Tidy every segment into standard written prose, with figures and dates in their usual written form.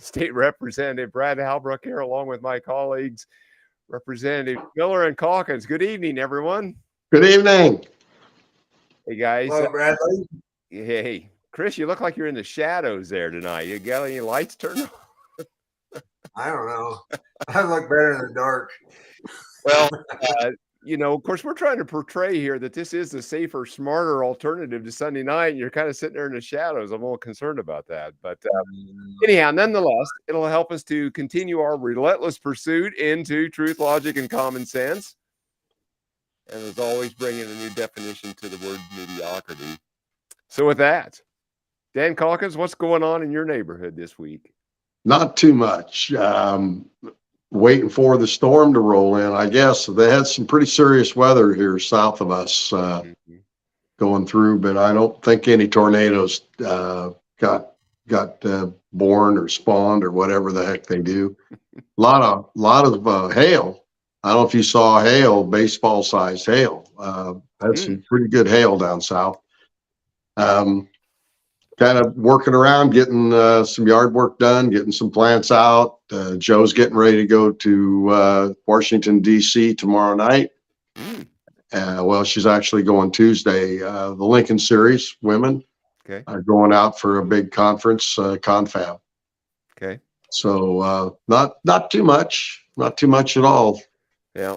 State Representative Brad Halbrook here, along with my colleagues, Representative Miller and Caucus. Good evening, everyone. Good evening. Hey, guys. Hello, Bradley. Hey, Chris, you look like you're in the shadows there tonight. You got any lights turned on? I don't know. I look better in the dark. Well, of course, we're trying to portray here that this is the safer, smarter alternative to Sunday night, and you're kind of sitting there in the shadows. I'm a little concerned about that. But anyhow, nonetheless, it'll help us to continue our relentless pursuit into truth, logic, and common sense. And as always, bringing a new definition to the word mediocrity. So with that, Dan Caucus, what's going on in your neighborhood this week? Not too much. Waiting for the storm to roll in. I guess they had some pretty serious weather here south of us going through, but I don't think any tornadoes got born or spawned or whatever the heck they do. A lot of hail. I don't know if you saw hail, baseball sized hail. That's some pretty good hail down south. Kind of working around, getting some yard work done, getting some plants out. Joe's getting ready to go to Washington, D.C. tomorrow night. Well, she's actually going Tuesday. The Lincoln Series women are going out for a big conference, Confab. Okay. So not too much at all. Yeah.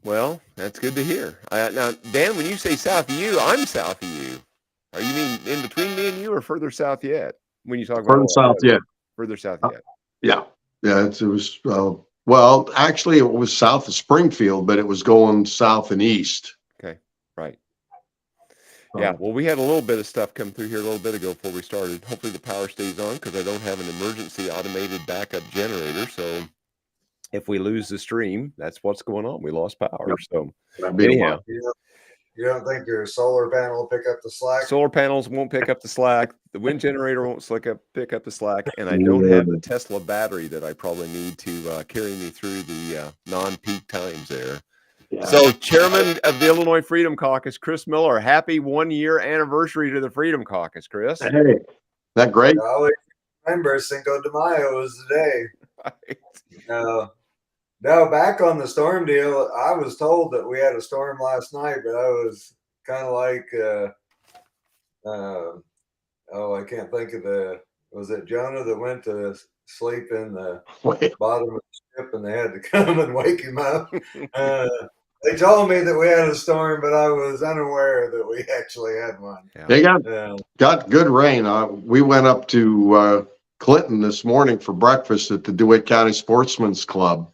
Well, that's good to hear. Now, Dan, when you say south of you, I'm south of you. Are you mean in between me and you, or further south yet? When you talk about further south yet, further south yet. Yeah. It was well, actually, it was south of Springfield, but it was going south and east. Okay, right. Yeah. Well, we had a little bit of stuff come through here a little bit ago before we started. Hopefully, the power stays on because I don't have an emergency automated backup generator. So, if we lose the stream, that's what's going on. We lost power. So, anyhow. You don't think your solar panel will pick up the slack? Solar panels won't pick up the slack. The wind generator won't pick up the slack. And I don't have the Tesla battery that I probably need to carry me through the non-peak times there. Yeah. So, Chairman of the Illinois Freedom Caucus, Chris Miller, happy 1-year anniversary to the Freedom Caucus, Chris. Hey, is that great? I always remember Cinco de Mayo was the day. Right. No, back on the storm deal, I was told that we had a storm last night, but I was kind of like, I can't think of was it Jonah that went to sleep in the bottom of the ship and they had to come and wake him up? They told me that we had a storm, but I was unaware that we actually had one. Yeah. They got good rain. We went up to Clinton this morning for breakfast at the DeWitt County Sportsman's Club.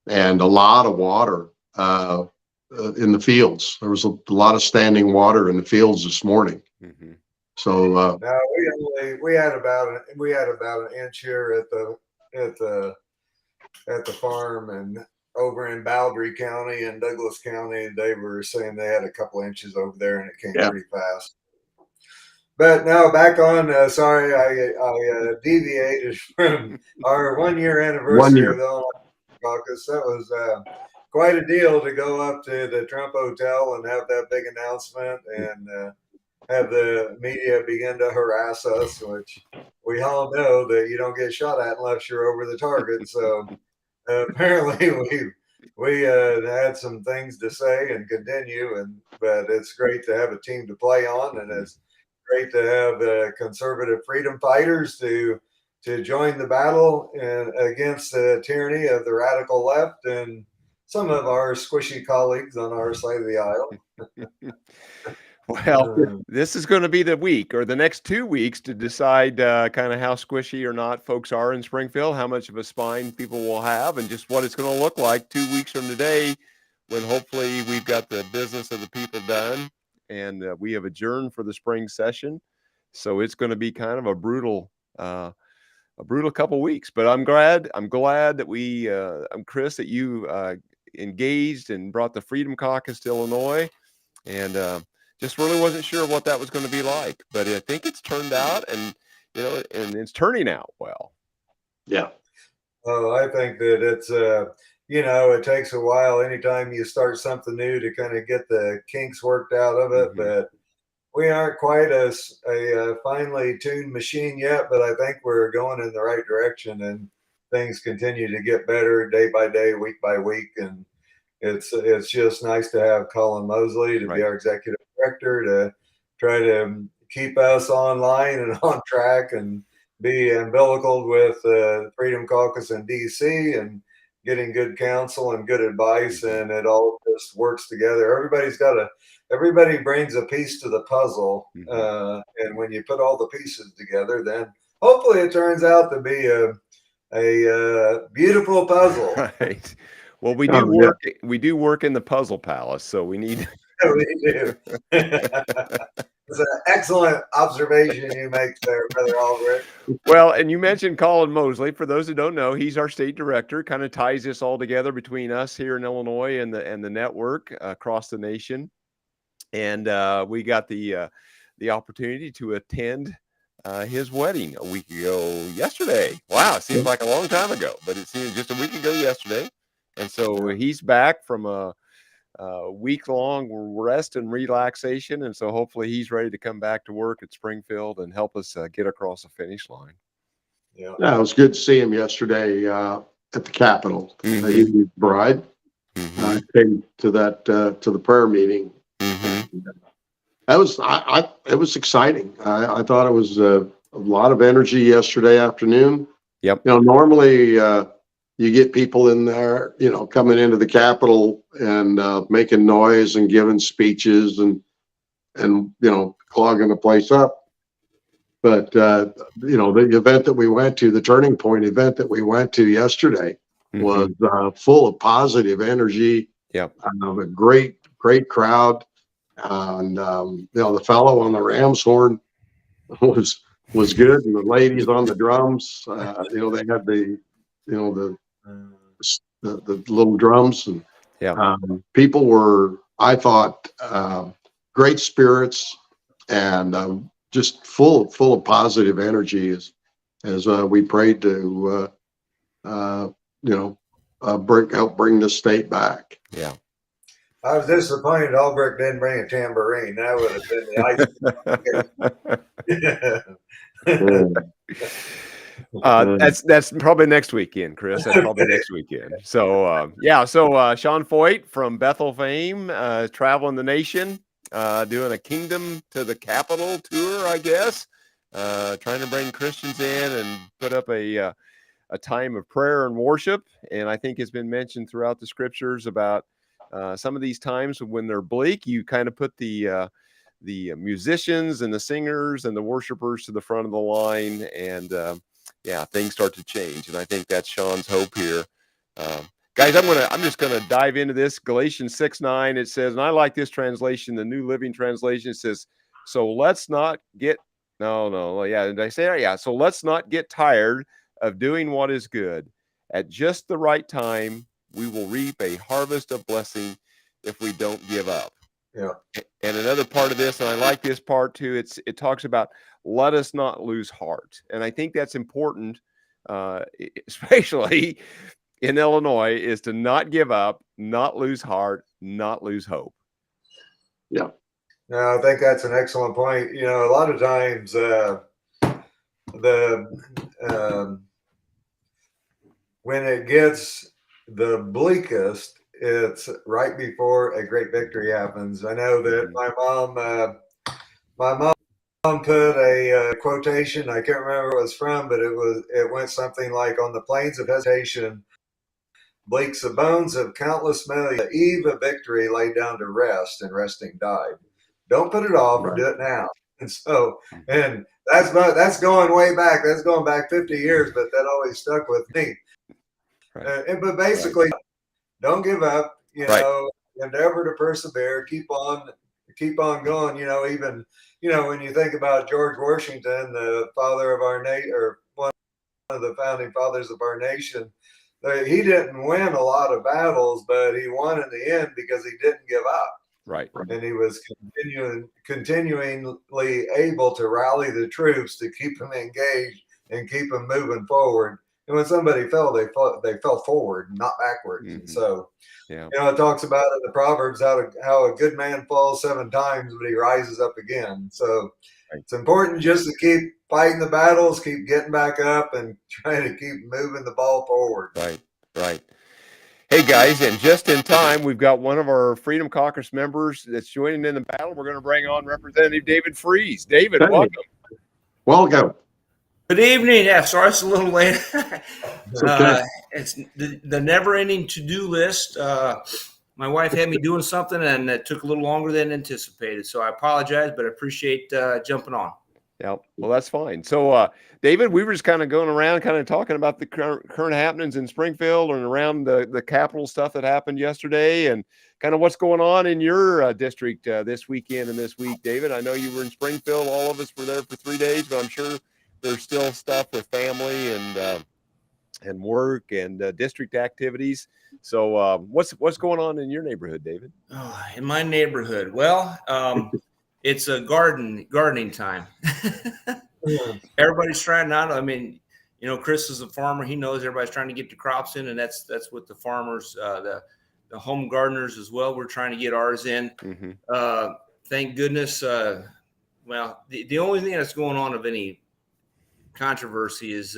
And a lot of water in the fields. There was a lot of standing water in the fields this morning. Mm-hmm. So no, we had about an inch here at the farm and over in Baldry County and Douglas County. They were saying they had a couple inches over there, and it came pretty fast. But now back on. Sorry, I deviated from our 1-year anniversary of the Caucus. That was quite a deal to go up to the Trump Hotel and have that big announcement and have the media begin to harass us, which we all know that you don't get shot at unless you're over the target. So apparently we had some things to say and continue, but it's great to have a team to play on, and it's great to have conservative freedom fighters to join the battle against the tyranny of the radical left and some of our squishy colleagues on our side of the aisle. Well, this is going to be the week or the next 2 weeks to decide kind of how squishy or not folks are in Springfield, how much of a spine people will have, and just what it's going to look like 2 weeks from today when hopefully we've got the business of the people done and we have adjourned for the spring session. So it's going to be kind of a brutal couple weeks, but I'm glad that I'm Chris, that you engaged and brought the Freedom Caucus to Illinois, and just really wasn't sure what that was going to be like, but I think it's turned out, and it's turning out well. Yeah. Oh, I think that it's it takes a while anytime you start something new to kind of get the kinks worked out of it, but we aren't quite a finely tuned machine yet, but I think we're going in the right direction, and things continue to get better day by day, week by week. And it's just nice to have Colin Mosley to be our executive director, to try to keep us online and on track, and be umbilicaled with the Freedom Caucus in DC, and getting good counsel and good advice, and it all just works together. Everybody brings a piece to the puzzle, and when you put all the pieces together, then hopefully it turns out to be a beautiful puzzle. Right. Well, we do work. We do work in the puzzle palace, so we need. We do. It's an excellent observation you make there, Brother Albrecht. Well, and you mentioned Colin Mosley. For those who don't know, he's our state director. Kind of ties this all together between us here in Illinois and the network across the nation. And we got the opportunity to attend his wedding a week ago yesterday. Wow, it seems like a long time ago, but it seems just a week ago yesterday. And so he's back from a week-long rest and relaxation, and so hopefully he's ready to come back to work at Springfield and help us get across the finish line. Yeah, it was good to see him yesterday at the Capitol. His bride came to the prayer meeting. That was it was exciting. I thought it was a lot of energy yesterday afternoon. Yep. Normally you get people in there, coming into the Capitol and making noise and giving speeches and clogging the place up. But the event that we went to, the Turning Point event that we went to yesterday, was full of positive energy. Yep. A great crowd. And the fellow on the ram's horn was good, and the ladies on the drums, they had the little drums, and people were, I thought, great spirits, and just full of positive energy as we prayed to help bring the state back. Yeah. I was disappointed Albrecht didn't bring a tambourine. That would have been the icing. That's probably next weekend, Chris. That's probably next weekend. So Sean Foyt from Bethel fame, traveling the nation, doing a Kingdom to the Capitol tour, I guess, trying to bring Christians in and put up a time of prayer and worship. And I think it's been mentioned throughout the scriptures about some of these times when they're bleak, you kind of put the musicians and the singers and the worshipers to the front of the line, and things start to change. And I think that's Sean's hope here. Guys, I'm just gonna dive into this. Galatians 6:9, it says, and I like this translation, the New Living Translation. It says, so let's not get did I say that? Yeah. So let's not get tired of doing what is good. At just the right time, we will reap a harvest of blessing if we don't give up. Yeah. And another part of this, and I like this part too, it talks about let us not lose heart. And I think that's important, especially in Illinois, is to not give up, not lose heart, not lose hope. Yeah. No, I think that's an excellent point. A lot of times when it gets the bleakest, it's right before a great victory happens. I know that my mom put a quotation. I can't remember where it was from, but it went something like, on the plains of hesitation, bleaks the bones of countless millions. The eve of victory laid down to rest, and resting died. Don't put it off. Right. Do it now. And so, and that's going way back. That's going back 50 years, but that always stuck with me. Right. But basically, don't give up. Endeavor to persevere. Keep on going. Even when you think about George Washington, the father of our nation, or one of the founding fathers of our nation, he didn't win a lot of battles, but he won in the end because he didn't give up. Right. And he was continually able to rally the troops to keep them engaged and keep them moving forward. and when somebody fell, they fell forward, not backwards. And so, yeah, it talks about in the Proverbs how a good man falls 7 times, but he rises up again. So it's important just to keep fighting the battles, keep getting back up, and trying to keep moving the ball forward. Right. Hey guys, and just in time, we've got one of our Freedom Caucus members that's joining in the battle. We're going to bring on Representative David Freeze. David, welcome. Welcome. Good evening. Yeah, sorry it's a little late. It's okay. It's the never-ending to-do list. My wife had me doing something, and it took a little longer than anticipated. So I apologize, but I appreciate jumping on. Yeah, well, that's fine. So, David, we were just kind of going around, kind of talking about the current happenings in Springfield and around the Capitol stuff that happened yesterday, and kind of what's going on in your district this weekend and this week. David, I know you were in Springfield. All of us were there for 3 days, but I'm sure there's still stuff with family and work and district activities. So, what's going on in your neighborhood, David? Oh, in my neighborhood, well. It's a gardening time. Everybody's trying not. I mean, Chris is a farmer. He knows everybody's trying to get the crops in, and that's what the farmers, the home gardeners as well. We're trying to get ours in. Thank goodness. Well, the only thing that's going on of any controversy is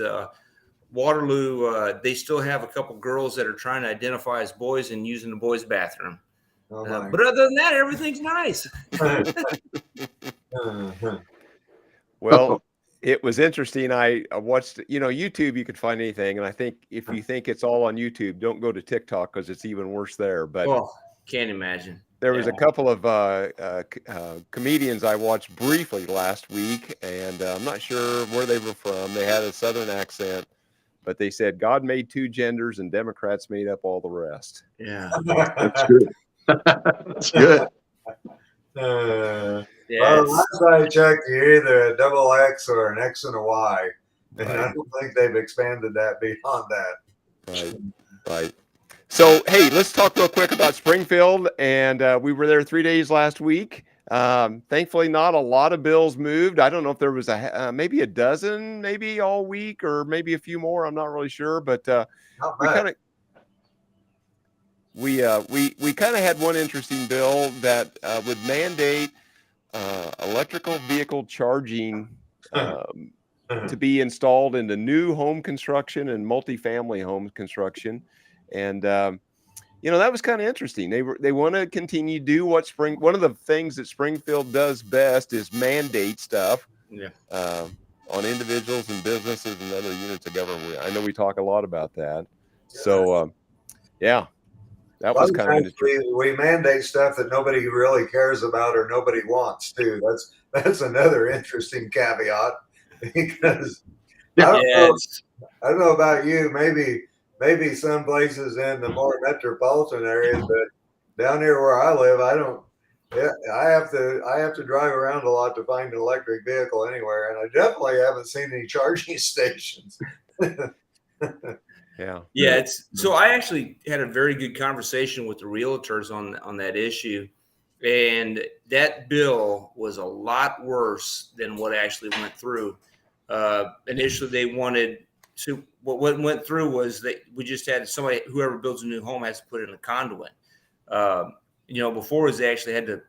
Waterloo. They still have a couple girls that are trying to identify as boys and using the boys' bathroom. But other than that, everything's nice. Well, it was interesting. I watched, YouTube, you could find anything. And I think if you think it's all on YouTube, don't go to TikTok because it's even worse there. But can't imagine. There was a couple of comedians I watched briefly last week, and I'm not sure where they were from. They had a Southern accent, but they said God made 2 genders and Democrats made up all the rest. Yeah. That's good. That's good. Well, last I checked, you're either a double X or an X and a Y. And I don't think they've expanded that beyond that. Right. So, hey, let's talk real quick about Springfield. And we were there 3 days last week. Thankfully, not a lot of bills moved. I don't know if there was maybe a dozen, maybe all week, or maybe a few more. I'm not really sure. But we kind of had one interesting bill that would mandate electrical vehicle charging to be installed into new home construction and multifamily home construction. And that was kind of interesting. They want to continue to do one of the things that Springfield does best is mandate stuff on individuals and businesses and other units of government. I know we talk a lot about that. So that was kind of interesting. We mandate stuff that nobody really cares about or nobody wants too. That's another interesting caveat, because I don't know about you, maybe some places in the more metropolitan areas, but down here where I live, I have to drive around a lot to find an electric vehicle anywhere, and I definitely haven't seen any charging stations. Yeah. So I actually had a very good conversation with the realtors on that issue, and that bill was a lot worse than what actually went through. Initially, they wanted to. What went through was that we just had somebody, whoever builds a new home, has to put in a conduit. Before they actually had to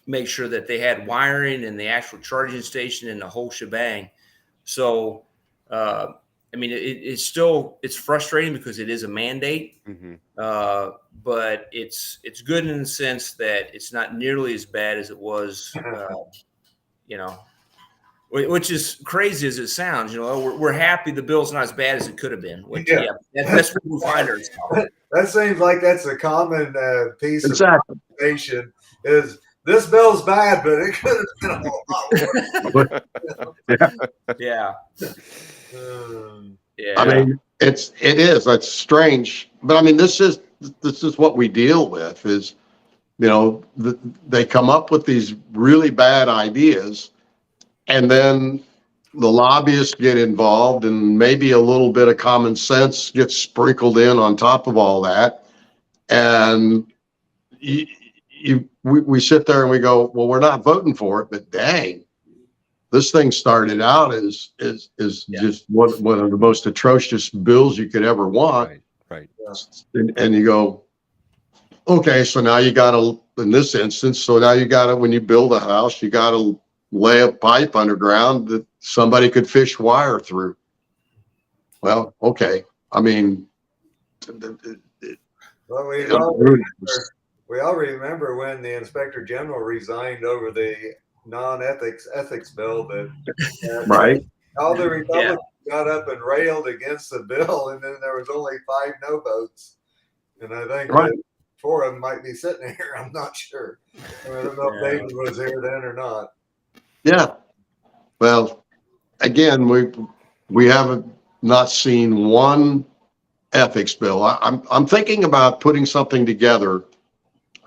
make sure that they had wiring and the actual charging station and the whole shebang. So. It's frustrating because it is a mandate, but it's good in the sense that it's not nearly as bad as it was, which is crazy as it sounds. We're happy the bill's not as bad as it could have been. That's where we find ourselves. That seems like that's a common piece of conversation. Is this bill's bad, but it could have been a lot worse. Yeah. I mean, it is. That's strange, but I mean, this is what we deal with. Is they come up with these really bad ideas, and then the lobbyists get involved, and maybe a little bit of common sense gets sprinkled in on top of all that, and we sit there and we go, well, we're not voting for it, but dang. this thing started out as just one of the most atrocious bills you could ever want. Right. And you go, okay, so now you got to, in this instance, so now you got to, when you build a house, you got to lay a pipe underground that somebody could fish wire through. Well, okay. I mean, Well, we all remember when the Inspector General resigned over the ethics bill that right. all the Republicans got up and railed against the bill, and then there was only 5 no votes. And I think that 4 of them might be sitting here. I'm not sure. I don't know if David was here then or not. Yeah. Well, again, we haven't not seen one ethics bill. I'm thinking about putting something together.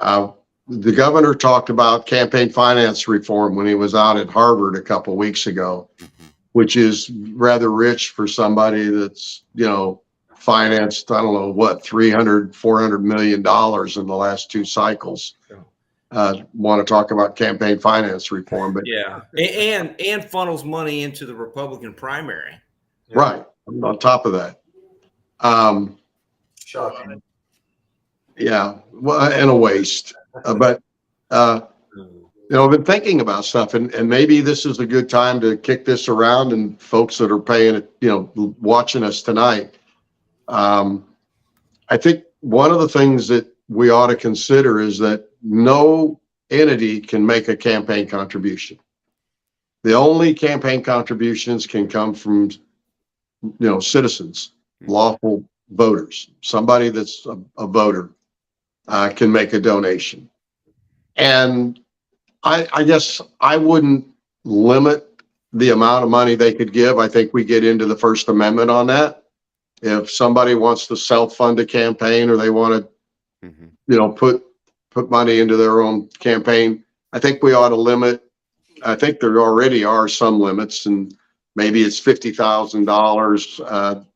The governor talked about campaign finance reform when he was out at Harvard a couple of weeks ago, which is rather rich for somebody that's, financed, I don't know what, $300-400 million in the last 2 cycles. Want to talk about campaign finance reform, but and funnels money into the Republican primary. Right. On top of that. Shocking. Yeah. Well, and a waste. But I've been thinking about stuff, and maybe this is a good time to kick this around, and folks that are paying it, watching us tonight. I think one of the things that we ought to consider is that no entity can make a campaign contribution. The only campaign contributions can come from, citizens, lawful voters. Somebody that's a voter can make a donation. And I guess I wouldn't limit the amount of money they could give. I think we get into the First Amendment on that. If somebody wants to self-fund a campaign, or they want to, put money into their own campaign, I think we ought to limit. I think there already are some limits, and maybe it's $50,000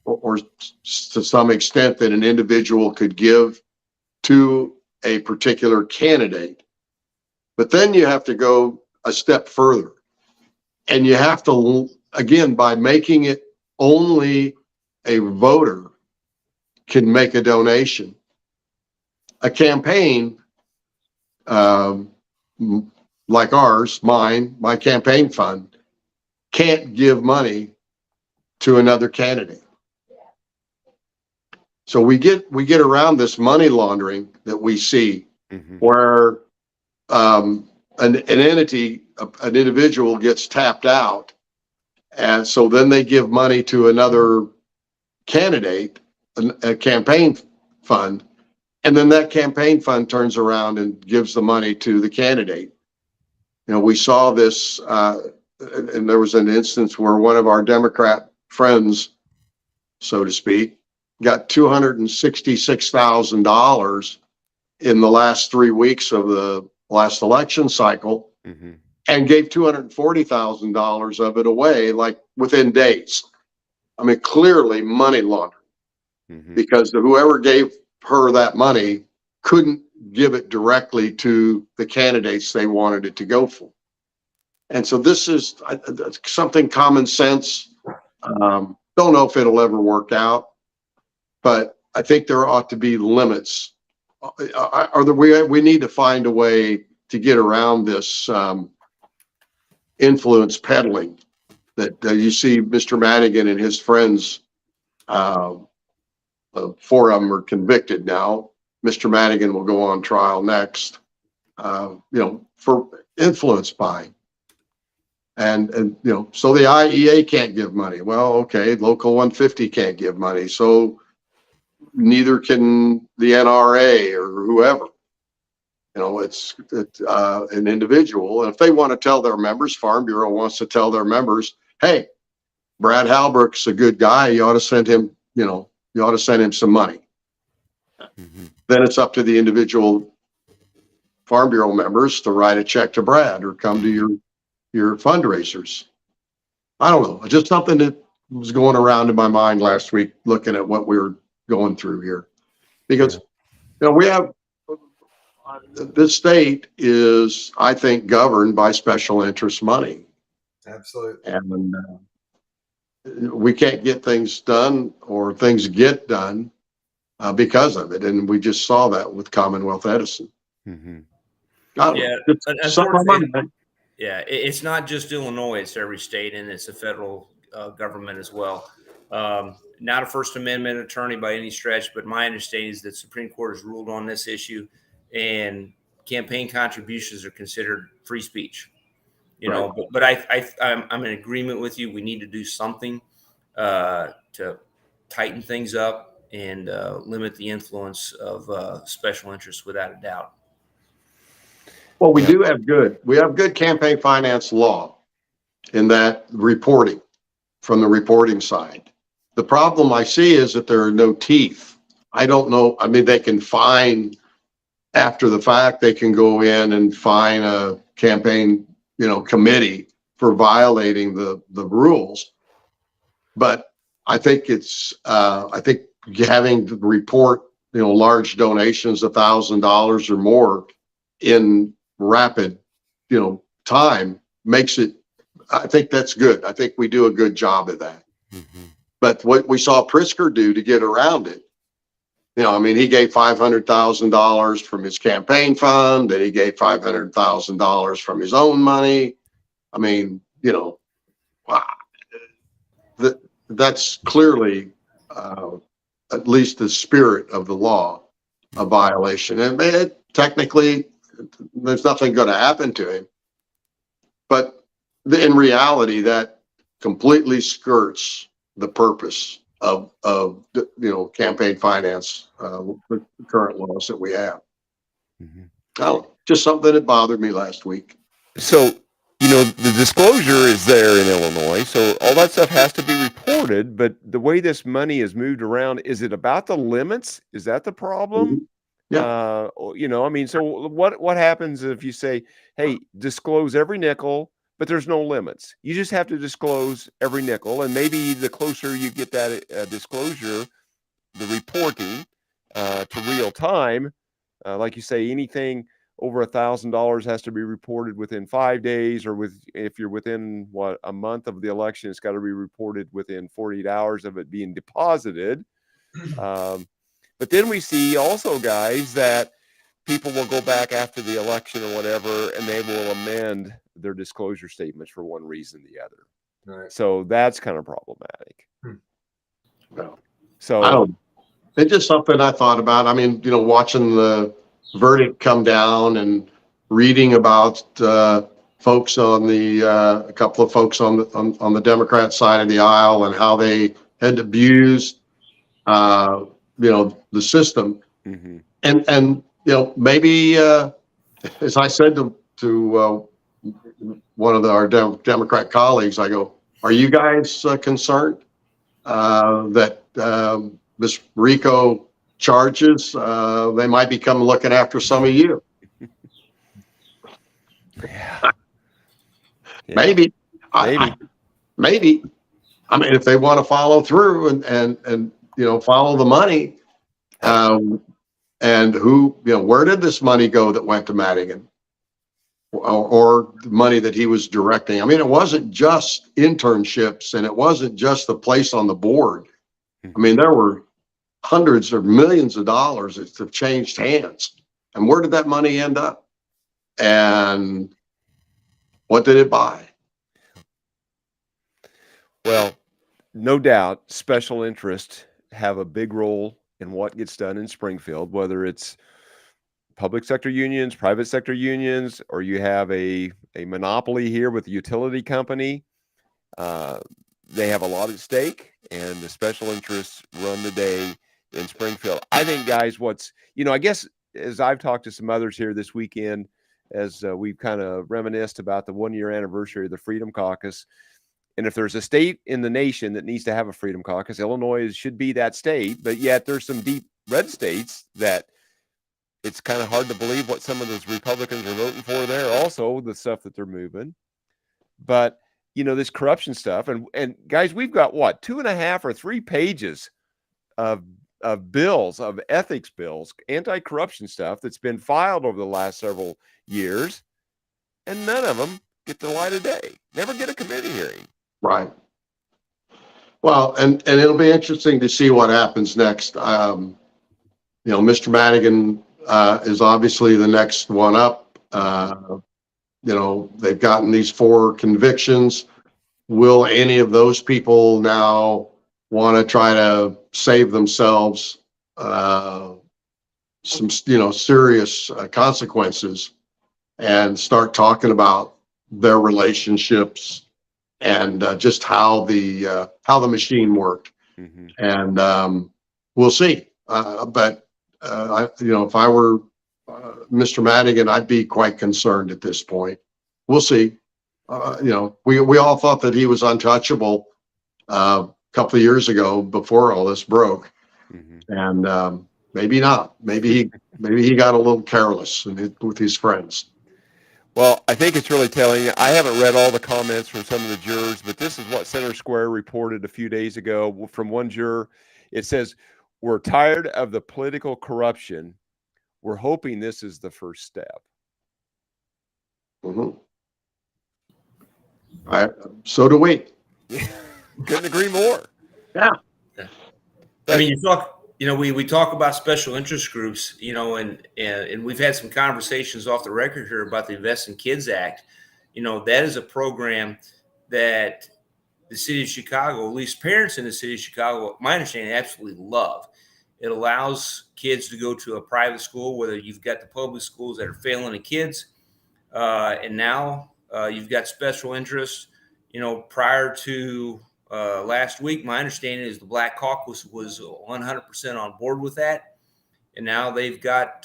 or to some extent that an individual could give to a particular candidate. But then you have to go a step further, and you have to, again, by making it only a voter can make a donation. A campaign like ours, my campaign fund, can't give money to another candidate. So we get around this money laundering that we see, where an entity, an individual gets tapped out, and so then they give money to another candidate, a campaign fund, and then that campaign fund turns around and gives the money to the candidate. We saw this, and there was an instance where one of our Democrat friends, so to speak, got $266,000 in the last 3 weeks of the last election cycle, and gave $240,000 of it away, like within days. I mean, clearly money laundering, because whoever gave her that money couldn't give it directly to the candidates they wanted it to go for. And so this is something common sense. Don't know if it'll ever work out, but I think there ought to be limits. We need to find a way to get around this influence peddling that you see Mr. Madigan and his friends, 4 of them are convicted now. Mr. Madigan will go on trial next, for influence buying. And so the IEA can't give money. Well, okay, Local 150 can't give money. So neither can the NRA or whoever. It's an individual. And if they want to tell their members, Farm Bureau wants to tell their members, hey, Brad Halbrook's a good guy. You ought to send him, some money. Then it's up to the individual Farm Bureau members to write a check to Brad or come to your fundraisers. I don't know. Just something that was going around in my mind last week, looking at what we were going through here, because, we have, this state is, I think, governed by special interest money. Absolutely. And we can't get things done, or things get done because of it. And we just saw that with Commonwealth Edison. Mm-hmm. Yeah, Something. yeah, it's not just Illinois; it's every state, and it's the federal government as well. Not a First Amendment attorney by any stretch, but my understanding is that Supreme Court has ruled on this issue, and campaign contributions are considered free speech. You know, but I'm in agreement with you. We need to do something to tighten things up and limit the influence of special interests, without a doubt. Well, we have good campaign finance law in that reporting, from the reporting side. The problem I see is that there are no teeth. I don't know. I mean, they can fine after the fact. They can go in and fine a campaign, committee for violating the rules. But I think I think having to report, large donations, $1,000 or more in rapid, time makes it, I think that's good. I think we do a good job of that. Mm-hmm. But what we saw Pritzker do to get around it, he gave $500,000 from his campaign fund, and he gave $500,000 from his own money. That's clearly, at least the spirit of the law, a violation. And technically, there's nothing going to happen to him. But in reality, that completely skirts the purpose of campaign finance, the current laws that we have. Mm-hmm. Just something that bothered me last week. So, the disclosure is there in Illinois, so all that stuff has to be reported. But the way this money is moved around, is it about the limits? Is that the problem? Yeah. So what happens if you say, hey, disclose every nickel, but there's no limits? You just have to disclose every nickel, and maybe the closer you get that disclosure, the reporting to real time, like you say, anything over $1,000 has to be reported within 5 days, or if you're within a month of the election, it's got to be reported within 48 hours of it being deposited. But then we see also, guys, that people will go back after the election or whatever, and they will amend their disclosure statements for one reason or the other. Right. So that's kind of problematic. Well, So it's just something I thought about. Watching the verdict come down and reading about folks on a couple of folks on the Democrat side of the aisle, and how they had abused the system. Mm-hmm. And maybe as I said to one of our Democrat colleagues, I go, are you guys concerned that this RICO charges, they might be coming looking after some of you? Yeah. Maybe. Maybe. If they want to follow through and follow the money, and where did this money go that went to Madigan, or the money that he was directing? It wasn't just internships, and it wasn't just the place on the board. There were hundreds of millions of dollars that have changed hands. And where did that money end up? And what did it buy? Well, no doubt special interests have a big role in what gets done in Springfield, whether it's public sector unions, private sector unions, or you have a monopoly here with the utility company. They have a lot at stake, and the special interests run the day in Springfield. I think, guys, I guess as I've talked to some others here this weekend, as we've kind of reminisced about the 1-year anniversary of the Freedom Caucus. And if there's a state in the nation that needs to have a Freedom Caucus, Illinois should be that state. But yet there's some deep red states that it's kind of hard to believe what some of those Republicans are voting for there, also the stuff that they're moving. But, this corruption stuff. And guys, we've got 2.5 or 3 pages of bills, of ethics bills, anti-corruption stuff that's been filed over the last several years. And none of them get the light of day, never get a committee hearing. Right. Well, and it'll be interesting to see what happens next. Mr. Madigan is obviously the next one up. They've gotten these 4 convictions. Will any of those people now want to try to save themselves some, serious consequences and start talking about their relationships and just how the machine worked? Mm-hmm. And we'll see. But if I were Mr. Madigan, I'd be quite concerned at this point. We'll see. We all thought that he was untouchable a couple of years ago before all this broke, and maybe not. Maybe he got a little careless with his friends. Well, I think it's really telling. I haven't read all the comments from some of the jurors, but this is what Center Square reported a few days ago from one juror. It says, "We're tired of the political corruption. We're hoping this is the first step." Mm-hmm. So do we. Couldn't agree more. Yeah. I mean, we talk about special interest groups, and we've had some conversations off the record here about the Invest in Kids Act. That is a program that the city of Chicago, at least parents in the city of Chicago, my understanding, absolutely love. It allows kids to go to a private school, whether you've got the public schools that are failing the kids, and now you've got special interests. Prior to last week, my understanding is the Black Caucus was 100% on board with that, and now they've got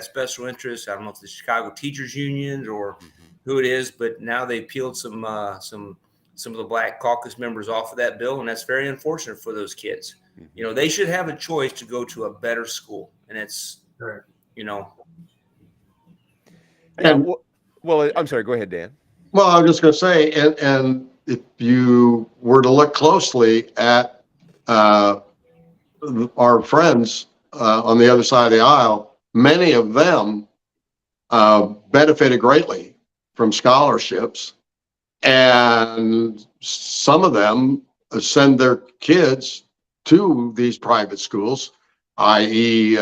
special interests. I don't know if it's the Chicago Teachers Union or who it is, but now they peeled some of the Black Caucus members off of that bill, and that's very unfortunate for those kids. They should have a choice to go to a better school, and it's Right. Well, I'm sorry. Go ahead, Dan. Well, I was just going to say, and if you were to look closely at our friends on the other side of the aisle, many of them benefited greatly from scholarships, and some of them send their kids to these private schools, i.e.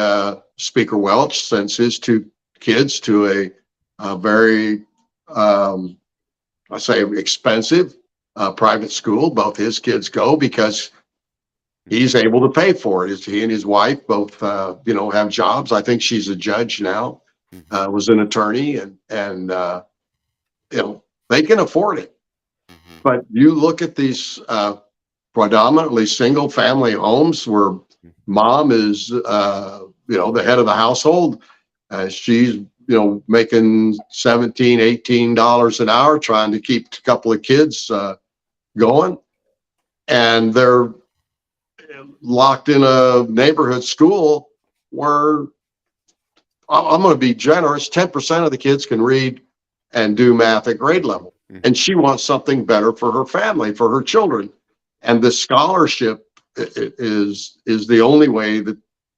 Speaker Welch sends his 2 kids to a very I say expensive private school. Both his kids go because he's able to pay for it. He and his wife both, have jobs. I think she's a judge now, was an attorney, and they can afford it. But you look at these predominantly single family homes where mom is, the head of the household. She's making $17, $18 an hour, trying to keep a couple of kids going. And they're locked in a neighborhood school where, I'm going to be generous, 10% of the kids can read and do math at grade level. And she wants something better for her family, for her children. And the scholarship is the only way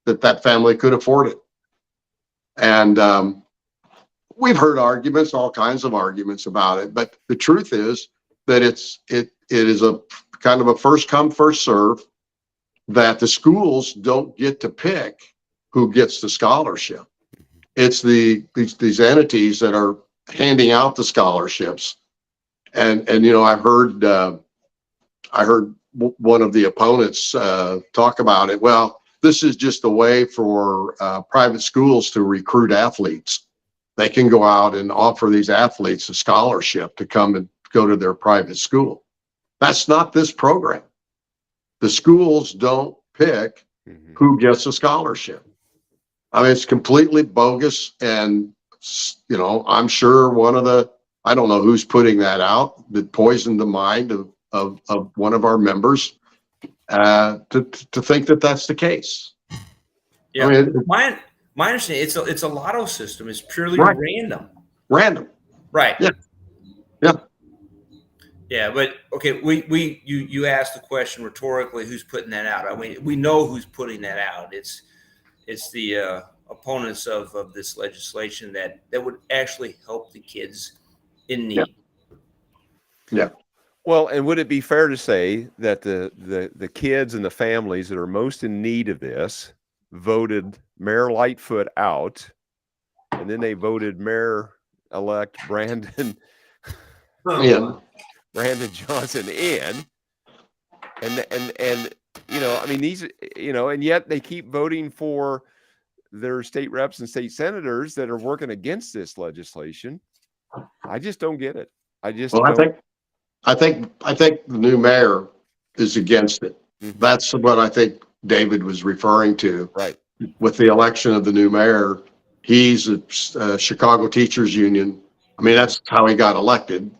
that family could afford it. And we've heard arguments, all kinds of arguments about it, but the truth is that it is a kind of a first come, first serve, that the schools don't get to pick who gets the scholarship. It's these entities that are handing out the scholarships. And I heard one of the opponents talk about it. Well, this is just a way for private schools to recruit athletes. They can go out and offer these athletes a scholarship to come and go to their private school. That's not this program. The schools don't pick who gets a scholarship. I mean, it's completely bogus. And, I'm sure I don't know who's putting that out, that poisoned the mind of one of our members to think that that's the case. Yeah. I mean, my understanding, it's a lotto system. It's purely right. Random. Right. Yeah. Yeah. Yeah, but okay, you asked the question rhetorically, who's putting that out? I mean, we know who's putting that out. It's the opponents of this legislation that would actually help the kids in need. Yeah. Well, and would it be fair to say that the kids and the families that are most in need of this voted Mayor Lightfoot out, and then they voted Mayor-elect Brandon Johnson in, and I mean, these, and yet they keep voting for their state reps and state senators that are working against this legislation. I just don't get it. I think the new mayor is against it. Mhm. That's what I think David was referring to. Right. With the election of the new mayor, he's a Chicago Teachers Union. I mean, that's how he got elected.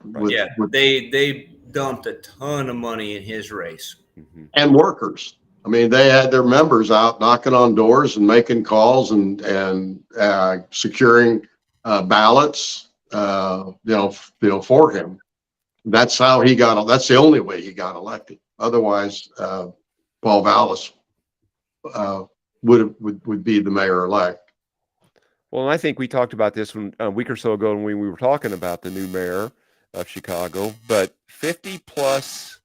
They dumped a ton of money in his race. Mhm. And workers. I mean, they had their members out knocking on doors and making calls and securing ballots, for him. That's how he got. That's the only way he got elected. Otherwise, Paul Vallis would be the mayor-elect. Well, and I think we talked about this a week or so ago when we were talking about the new mayor of Chicago, but 50 plus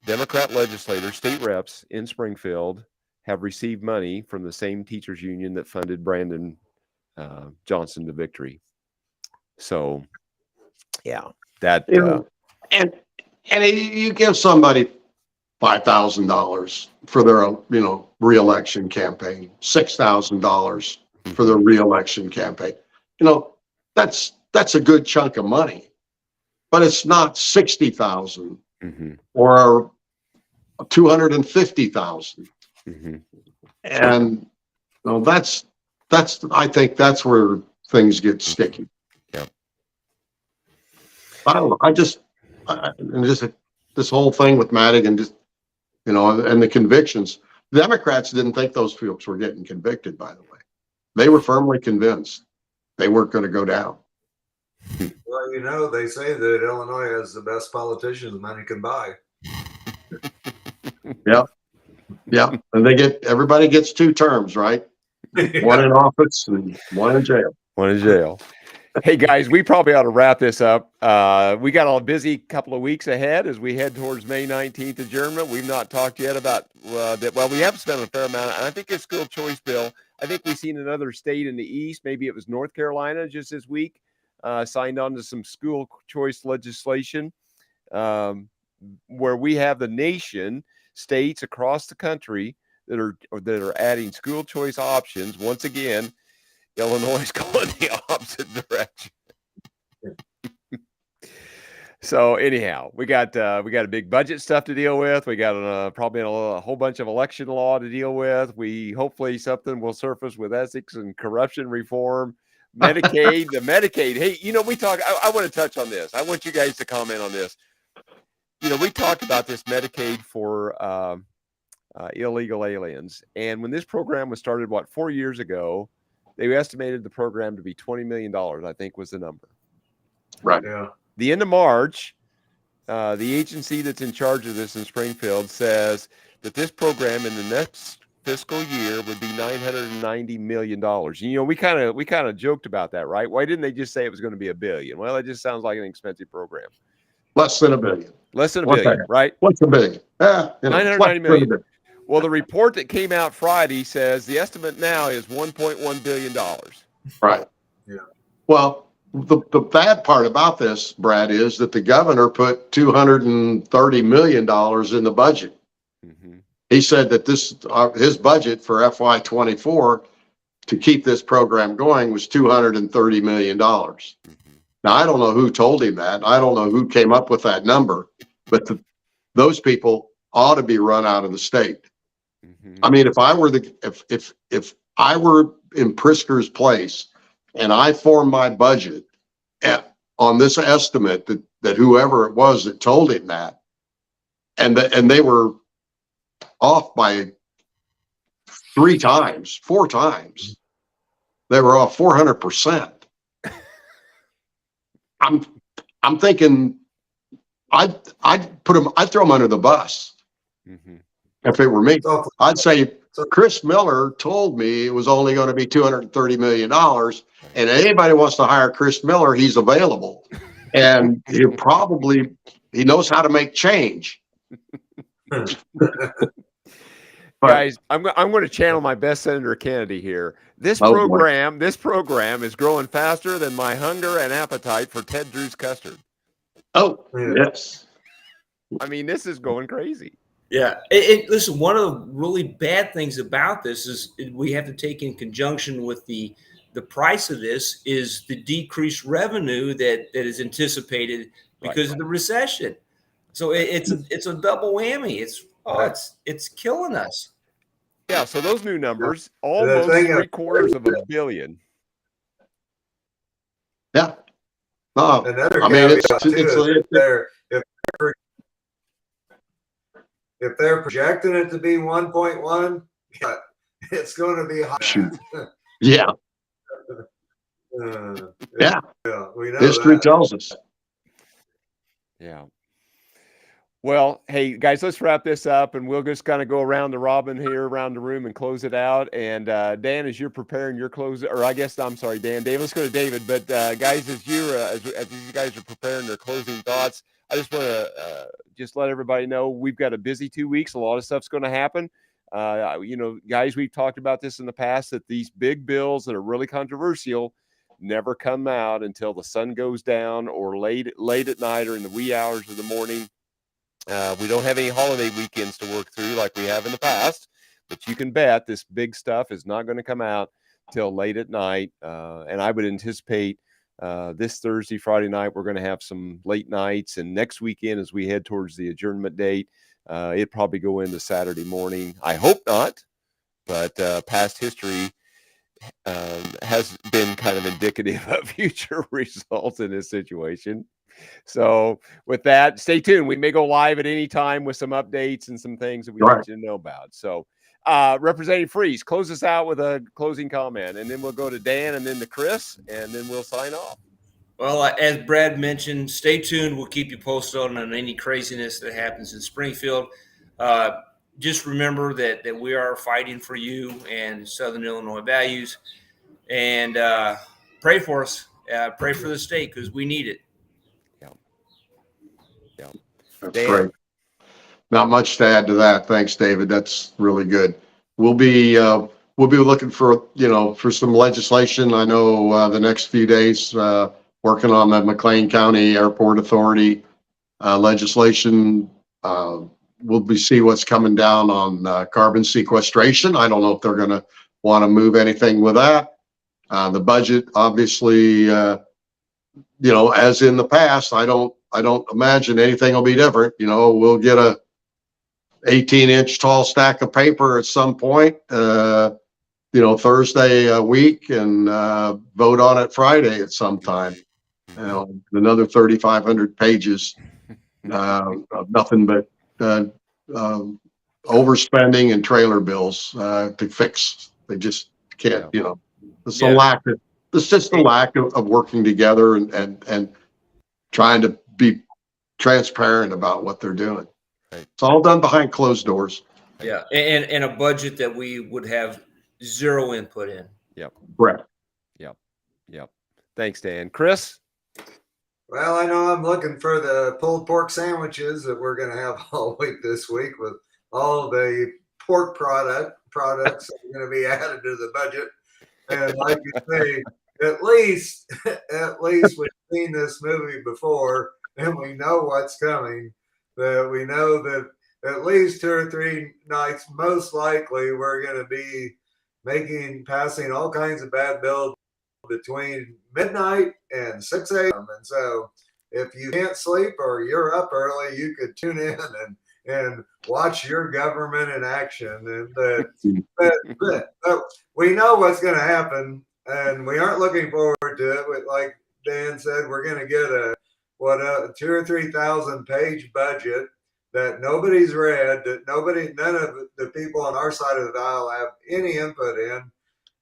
Democrat legislators, state reps in Springfield have received money from the same teachers union that funded Brandon Johnson to victory. So, yeah, that and you give somebody $5,000 for their re-election campaign, $6,000 for their re-election campaign. That's a good chunk of money, but it's not 60,000 or 250,000. And I think that's where things get sticky. Yeah. I don't know. And this whole thing with Madigan, and the convictions. The Democrats didn't think those folks were getting convicted, by the way. They were firmly convinced they weren't going to go down. Well, they say that Illinois has the best politicians money can buy. Yeah. And everybody gets 2 terms, right? One in office and one in jail. One in jail. Hey guys, we probably ought to wrap this up. We got a busy couple of weeks ahead as we head towards May 19th adjournment. We've not talked yet about that. Well, we have spent a fair amount, and I think it's school choice bill. I think we've seen another state in the East, maybe it was North Carolina just this week, signed on to some school choice legislation, where we have the nation, states across the country that are adding school choice options. Once again, Illinois is going the opposite direction. So anyhow, we got a big budget stuff to deal with. We got probably a whole bunch of election law to deal with. Hopefully something will surface with ethics and corruption reform, Medicaid, the Medicaid. Hey, we talk. I want to touch on this. I want you guys to comment on this. We talked about this Medicaid for illegal aliens, and when this program was started, 4 years ago, they estimated the program to be $20 million, I think was the number. Right. Yeah. The end of March, the agency that's in charge of this in Springfield says that this program in the next fiscal year would be $990 million. We kind of joked about that, right? Why didn't they just say it was going to be $1 billion? Well, it just sounds like an expensive program. Less than $1 billion. Less than $1 billion, right? What's $1 billion? $990 million. Well, the report that came out Friday says the estimate now is $1.1 billion. Right. Yeah. Well, the bad part about this, Brad, is that the governor put $230 million in the budget. He said that his budget for FY24 to keep this program going was $230 million. Now, I don't know who told him that. I don't know who came up with that number, but those people ought to be run out of the state. I mean, if I were if I were in Prisker's place and I formed my budget on this estimate that whoever it was that told him that, and they were off by 4 times, they were off 400%. I'm thinking I'd throw them under the bus. If it were me, I'd say Chris Miller told me it was only going to be $230 million. And anybody wants to hire Chris Miller, he's available. and he knows how to make change. Guys, I'm going to channel my best Senator Kennedy here. This program is growing faster than my hunger and appetite for Ted Drew's custard. Oh, yes. I mean, this is going crazy. Yeah. Listen, one of the really bad things about this is we have to take in conjunction with the price of this is the decreased revenue that is anticipated because of the recession. So it's a double whammy. It's killing us. Yeah. So those new numbers, almost $750 million. Yeah. Another I mean, if they're projecting it to be 1.1, it's going to be high. Yeah. Yeah. We know history tells us. Yeah. Well, hey guys, let's wrap this up, and we'll just kind of go around the robin here, around the room, and close it out. And Dan, as you're preparing your close, or I guess I'm sorry, Dan. Dave, let's go to David. But guys, as you guys are preparing their closing thoughts, I just want to just let everybody know we've got a busy 2 weeks. A lot of stuff's going to happen. Guys, we've talked about this in the past, that these big bills that are really controversial never come out until the sun goes down or late at night or in the wee hours of the morning. We don't have any holiday weekends to work through like we have in the past, but you can bet this big stuff is not going to come out till late at night. And I would anticipate this Thursday, Friday night, we're going to have some late nights. And next weekend, as we head towards the adjournment date, it'd probably go into Saturday morning. I hope not, but past history has been kind of indicative of future results in this situation. So with that, stay tuned. We may go live at any time with some updates and some things that we want you to know about. So Representative Freeze, close us out with a closing comment, and then we'll go to Dan and then to Chris, and then we'll sign off. Well, as Brad mentioned, stay tuned. We'll keep you posted on any craziness that happens in Springfield. Just remember that we are fighting for you and Southern Illinois values, and pray for us. Pray for the state, because we need it. That's great. Not much to add to that. Thanks, David. That's really good. We'll be looking for some legislation. I know the next few days, working on the McLean County Airport Authority legislation. We'll see what's coming down on carbon sequestration. I don't know if they're going to want to move anything with that. The budget, obviously, as in the past, I don't imagine anything will be different. We'll get a 18-inch tall stack of paper at some point, Thursday a week, and vote on it Friday at some time. Another 3,500 pages of nothing but overspending and trailer bills to fix. They just can't. It's just a lack of working together and trying to be transparent about what they're doing. Right. It's all done behind closed doors. Yeah, and a budget that we would have zero input in. Yep. Correct. Yep. Thanks, Dan. Chris? Well, I know I'm looking for the pulled pork sandwiches that we're going to have all week this week, with all the pork products that are going to be added to the budget. And like you say, at least we've seen this movie before, and we know what's coming. That we know that at least 2 or 3 nights, most likely, we're going to be passing all kinds of bad bills between midnight and 6 a.m. And so if you can't sleep or you're up early, you could tune in and watch your government in action. And we know what's going to happen, and we aren't looking forward to it. But like Dan said, we're going to get a 2,000 or 3,000 page budget that nobody's read, that none of the people on our side of the aisle have any input in.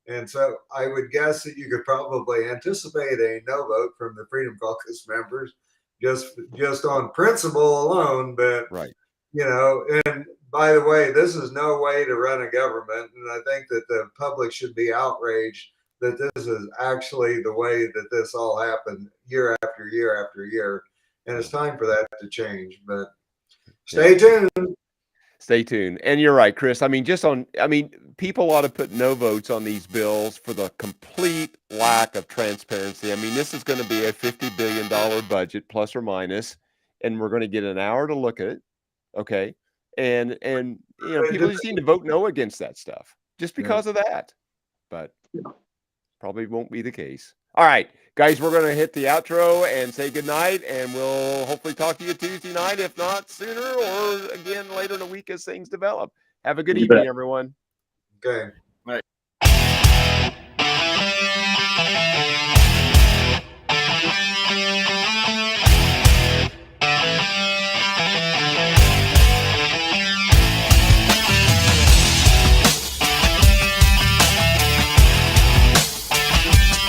And so I would guess that you could probably anticipate a no vote from the Freedom Caucus members just on principle alone. But, right. And by the way, this is no way to run a government. And I think that the public should be outraged that this is actually the way that this all happened year after year after year. And it's time for that to change. But stay tuned. Stay tuned. And you're right, Chris. I mean, people ought to put no votes on these bills for the complete lack of transparency. I mean, this is going to be a $50 billion budget, plus or minus, and we're going to get an hour to look at it. Okay. And people just need to vote no against that stuff just because of that. But probably won't be the case. All right, guys, we're going to hit the outro and say goodnight, and we'll hopefully talk to you Tuesday night, if not sooner, or again later in the week as things develop. Have a good evening, everyone. Okay. All right.